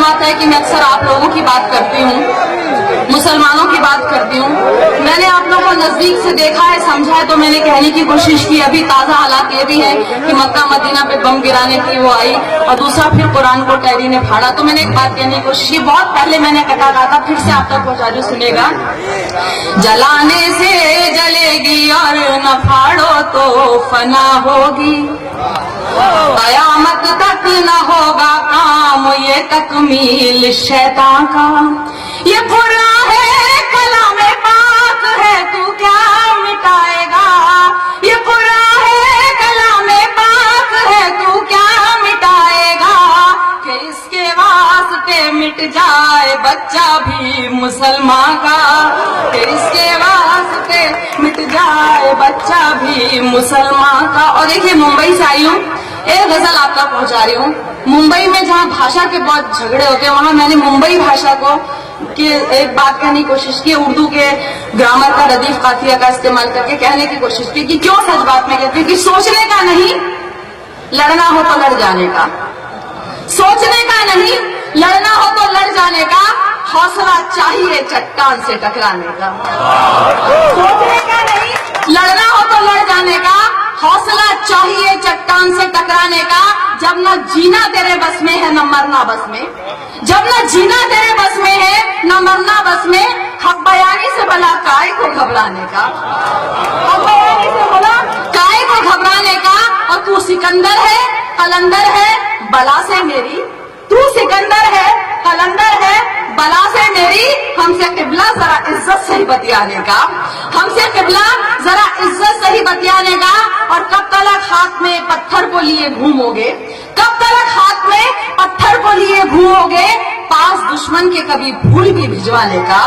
बात है कि मैं अक्सर आप लोगों की बात करती हूँ, मुसलमानों की बात करती हूँ। मैंने आप लोगों को नजदीक से देखा है, समझा है, तो मैंने कहने की कोशिश की। अभी ताज़ा हालात ये भी है कि मक्का मदीना पे बम गिराने की वो आई और दूसरा फिर कुरान को टैरी ने फाड़ा। तो मैंने एक बात कहने की कोशिश की, बहुत पहले मैंने कहा था, फिर से आप तक पहुँचा रही हूँ, सुनेगा। जलाने से जलेगी और न फाड़ो तो फना होगी, कयामत तक न होगा काम ये तकमील शैतान का। ये खुरा है कलामे पाक है, तू क्या मिटाएगा। ये खुरा है कलामे पाक है, तू क्या मिटाएगा। कि इसके वास्ते मिट जाए बच्चा भी मुसलमान का, कि इसके वास्ते मिट जाए बच्चा भी मुसलमान का। और देखिए, मुंबई से आई हूँ, एक गजल आप तक पहुंचा रही हूँ। मुंबई में जहाँ भाषा के बहुत झगड़े होते हैं, वहां मैंने मुंबई भाषा को कि एक बात कहने की कोशिश की, उर्दू के ग्रामर का, रदीफ काफिया का इस्तेमाल करके कहने की कोशिश की कि क्यों सच बात में कहती हूँ कि सोचने का नहीं, लड़ना हो तो लड़ जाने का। सोचने का नहीं, लड़ना हो तो लड़ जाने का, हौसला चाहिए चट्टान से टकराने का। सोचने का नहीं, लड़ना हो तो लड़ जाने का, हौसला चाहिए चट्टान से टकराने का। जब न जीना तेरे बस में है न मरना बस में, जब न जीना तेरे बस में है न मरना बस में, हक बयानी से भला काय को घबराने का। हक बयानी से भला काय को घबराने का। और तू सिकंदर है, कलंदर है, बला से मेरी, तू सिकंदर है, कलंदर है, बला से मेरी। हमसे किबला जरा इज्जत से ही बतियाने का, हमसे किबला जरा इज्जत से ही बतियाने का। और कब तक हाथ में पत्थर को लिए घूमोगे, कब तक हाथ में पत्थर को लिए घूमोगे। पास दुश्मन के कभी फूल भी भिजवाने का,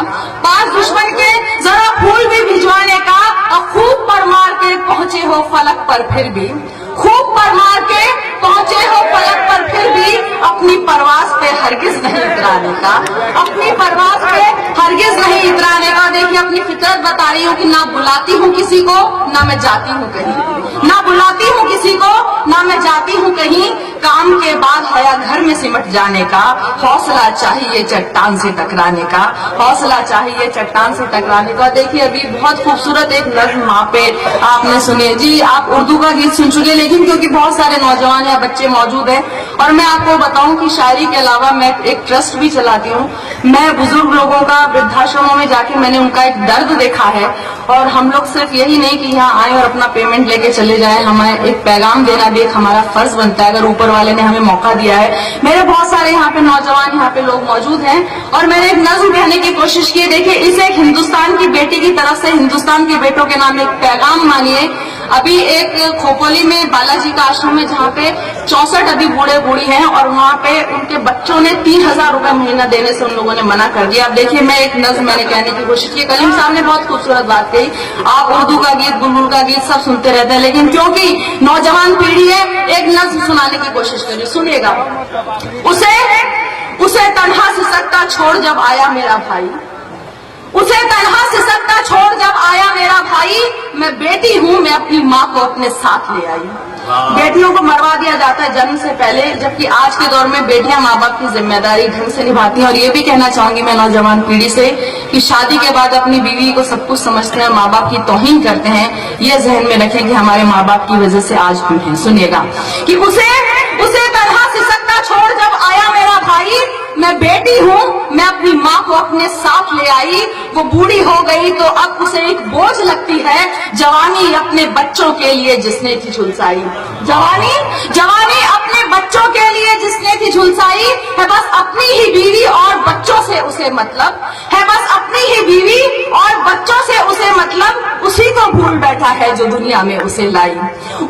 पास दुश्मन के जरा फूल भी भिजवाने का। और खूब पर मार के पहुंचे हो फलक पर फिर भी, खूब पर मार के पहुंचे हो फलक पर फिर भी, अपनी परवास पे हरगिज नहीं इतराने का, अपनी परवास पे हरगिज नहीं इतराने का। देखिए, अपनी फितरत बता रही हूँ कि ना बुलाती हूँ किसी को, ना मैं जाती हूँ कहीं, ना बुलाती हूँ किसी को, ना मैं जाती हूँ कहीं। काम के बाद हया घर में सिमट जाने का, हौसला चाहिए चट्टान से टकराने का, हौसला चाहिए चट्टान से टकराने का। देखिए, अभी बहुत खूबसूरत एक नज्म वहाँ पे आपने सुनी जी। आप उर्दू का गीत सुन चुके, लेकिन क्योंकि बहुत सारे नौजवान या बच्चे मौजूद हैं, और मैं आपको बताऊं कि शायरी के अलावा मैं एक ट्रस्ट भी चलाती हूँ। मैं बुजुर्ग लोगों का वृद्धाश्रमों में जाके मैंने उनका एक दर्द देखा है। और हम लोग सिर्फ यही नहीं कि यहाँ आए और अपना पेमेंट लेके चले जाए, हमें एक पैगाम देना भी एक हमारा फर्ज बनता है, अगर ऊपर वाले ने हमें मौका दिया है। मेरे बहुत सारे यहाँ पे नौजवान, यहाँ पे लोग मौजूद हैं, और मैंने एक नज्म कहने की कोशिश की। देखिए, इसे एक हिंदुस्तान की बेटी की तरफ से हिंदुस्तान के बेटों के नाम एक पैगाम मानिए। अभी एक खोपोली में बालाजी का आश्रम है, जहाँ पे 64 अभी बूढ़े बूढ़ी हैं, और वहाँ पे उनके बच्चों ने 3000 रुपए महीना देने से उन लोगों ने मना कर दिया। अब देखिए, मैं एक नज्म मैंने कहने की कोशिश की। कलीम साहब ने बहुत खूबसूरत बात कही, आप उर्दू का गीत, बुलबुल का गीत सब सुनते रहते हैं, लेकिन क्योंकि नौजवान पीढ़ी है, एक नज्म सुनाने की कोशिश करिए, सुनिएगा। उसे तन्हा सिसकता छोड़ जब आया मेरा भाई, उसे तन्हा सिसकता छोड़ जब आया मेरा भाई। मैं बेटी हूँ, मैं अपनी माँ को अपने साथ ले आई। बेटियों को मरवा दिया जाता है जन्म से पहले, जबकि आज के दौर में बेटियां माँ बाप की जिम्मेदारी ढंग से निभाती हैं। और ये भी कहना चाहूंगी मैं नौजवान पीढ़ी से कि शादी के बाद अपनी बीवी को सब कुछ समझते हैं, माँ बाप की तौहीन करते हैं। ये जहन में रखें कि हमारे माँ बाप की वजह से आज हम हैं। सुनिएगा कि उसे तन्हा सिसकता छोड़ जब आया मेरा भाई। मैं बेटी हूँ, मैं अपनी माँ को अपने साथ ले आई। वो बूढ़ी हो गई तो अब उसे एक बोझ लगती है, जवानी अपने बच्चों के लिए जिसने थी झुलसाई। जवानी अपने बच्चों के लिए जिसने थी झुलसाई है, बस अपनी ही बीवी और बच्चों से उसे मतलब है, बस अपनी ही बीवी और बच्चों से उसे मतलब। उसी को भूल बैठा है जो दुनिया में उसे लाई,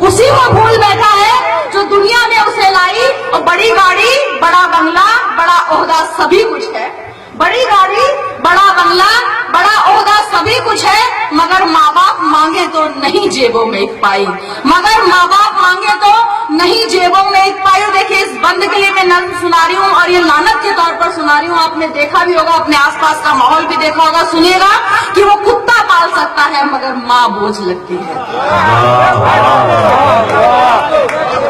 उसी को भूल बैठा है जो दुनिया में उसे लाई। और बड़ी गाड़ी, बड़ा बंगला, बड़ा ओहदा सभी कुछ है, बड़ी गाड़ी, बड़ा बंगला, बड़ा ओहदा सभी कुछ है, मगर माँ बाप मांगे तो नहीं जेबों में एक पाई, मगर माँ बाप मांगे तो नहीं जेबों में एक पाई। देखिए, इस बंद के लिए मैं नज्म सुना रही हूँ, और ये लानत के तौर पर सुना रही हूँ। आपने देखा भी होगा, अपने आसपास का माहौल भी देखा होगा। सुनिएगा कि वो कुत्ता पाल सकता है मगर माँ बोझ लगती है।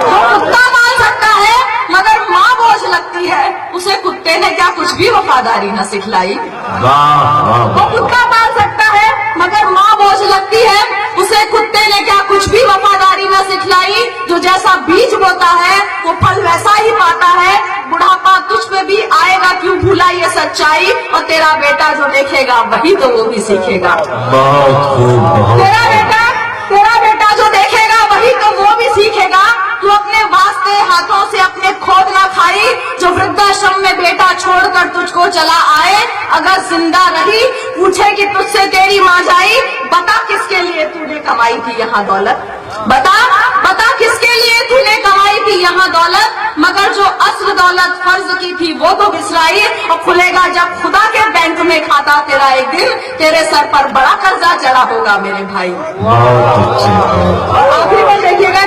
वो कुत्ता पाल सकता है मगर माँ बोझ लगती है। उसे कुत्ते ने क्या कुछ भी वफादारी न सिखलाई। वाह वाह वो कुत्ता पाल सकता है मगर माँ बोझ लगती है, उसे कुत्ते ने क्या कुछ भी वफादारी न सिखलाई। जो जैसा बीज बोता है वो फल वैसा ही पाता है। बुढ़ापा तुझ पे भी आएगा, क्यों भूला ये सच्चाई, और तेरा बेटा जो देखेगा वही तो वो भी सीखेगा। बहुत खूब तेरा बेटा जो देखेगा वही तो वो भी सीखेगा। तू अपने वास्ते हाथों से अपने खोद ना खाई, जो वृद्धाश्रम में बेटा छोड़कर तुझको चला आए, अगर जिंदा रही पूछे कि तुझसे तेरी माँ जाई, बता किसके लिए तूने कमाई थी यहाँ दौलत, बता किसके लिए तूने कमाई थी यहाँ दौलत। मगर जो असल दौलत फर्ज की थी वो तो बिसराई, और खुलेगा जब खुदा के बैंक में खाता तेरा एक दिन, तेरे सर पर बड़ा कर्जा चढ़ा होगा मेरे भाई। और आखिरी में देखिएगा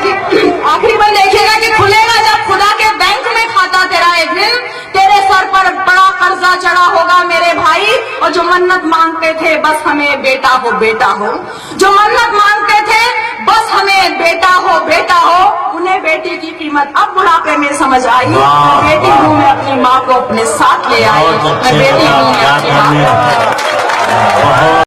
कि खुलेगा जब खुदा के बैंक में खाता तेरा एक दिन, तेरे सर पर बड़ा कर्जा चढ़ा होगा मेरे भाई। और जो मन्नत मांगते थे बस हमें बेटा हो बेटा हो, जो मन्नत मांगते थे बस हमें बेटा हो बेटा हो, उन्हें बेटी की कीमत अब बुढ़ापे में समझ आई। मैं बेटी हूँ, मैं अपनी माँ को अपने साथ ले आई, मैं बेटी हूँ, मैं अपनी माँ को